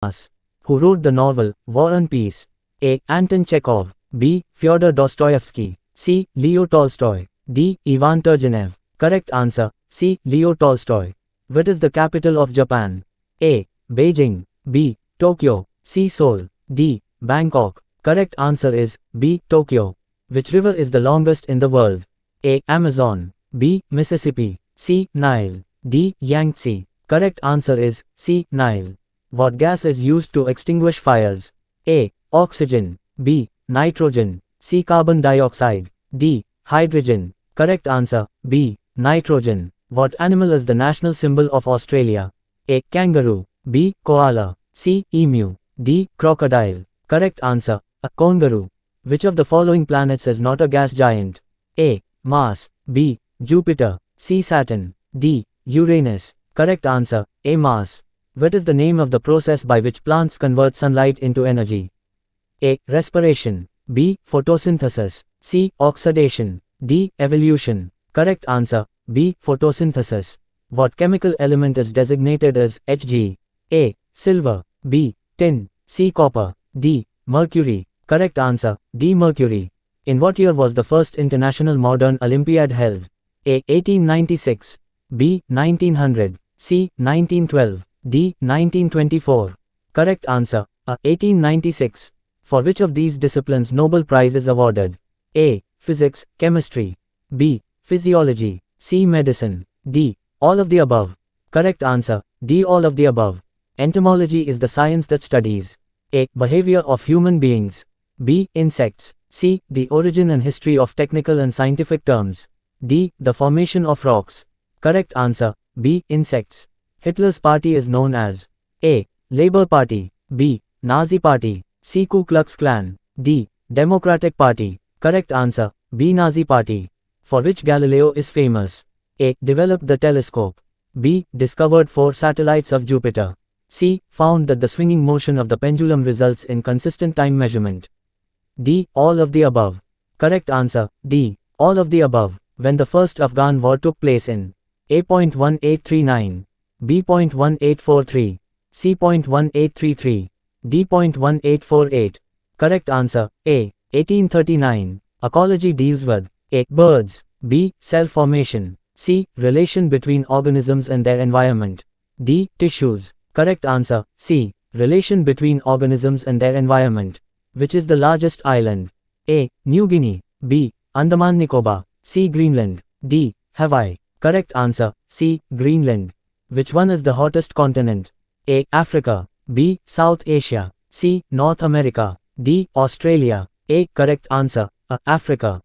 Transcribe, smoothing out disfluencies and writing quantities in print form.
Dumas. Who wrote the novel War and Peace? A. Anton Chekhov. B. Fyodor Dostoevsky. C. Leo Tolstoy. D. Ivan Turgenev. Correct answer, C. Leo Tolstoy. What is the capital of Japan? A. Beijing. B. Tokyo. C. Seoul. D. Bangkok. Correct answer is B. Tokyo. Which river is the longest in the world? A. Amazon. B. Mississippi. C. Nile. D. Yangtze. Correct answer is C. Nile. What gas is used to extinguish fires? A. Oxygen. B. Nitrogen. C. Carbon dioxide. D. Hydrogen. Correct answer, B. Nitrogen. What animal is the national symbol of Australia? A. Kangaroo. B. Koala. C. Emu. D. Crocodile. Correct answer, a kangaroo. Which of the following planets is not a gas giant? A. Mars. B. Jupiter. C. Saturn. D. Uranus. Correct answer, A. Mars. What is the name of the process by which plants convert sunlight into energy? A. Respiration. B. Photosynthesis. C. Oxidation. D. Evolution. Correct answer, B. Photosynthesis. What chemical element is designated as Hg? A. Silver. B. Tin. C. Copper. D. Mercury. Correct answer, D. Mercury. In what year was the first International Modern Olympiad held? A. 1896. B. 1900. C. 1912. D. 1924. Correct answer, A. 1896. For which of these disciplines Nobel Prize is awarded? A. Physics, Chemistry. B. Physiology. C. Medicine. D. All of the above. Correct answer, D. All of the above. Entomology is the science that studies A. Behavior of human beings. B. Insects. C. The origin and history of technical and scientific terms. D. The formation of rocks. Correct answer, B. Insects. Hitler's party is known as A. Labour Party. B. Nazi Party. C. Ku Klux Klan. D. Democratic Party. Correct answer, B. Nazi Party. For which Galileo is famous? A. Developed the telescope. B. Discovered 4 satellites of Jupiter. C. Found that the swinging motion of the pendulum results in consistent time measurement. D. All of the above. Correct answer, D. All of the above. When the first Afghan war took place in A.1839. B.1843. C.1833. D.1848. Correct answer, A. 1839. Ecology deals with A. Birds. B. Cell formation. C. Relation between organisms and their environment. D. Tissues. Correct answer, C. Relation between organisms and their environment. Which is the largest island? A. New Guinea. B. Andaman Nicobar. C. Greenland. D. Hawaii. Correct answer, C. Greenland. Which one is the hottest continent? A. Africa. B. South Asia. C. North America. D. Australia. A. Correct answer, A. Africa.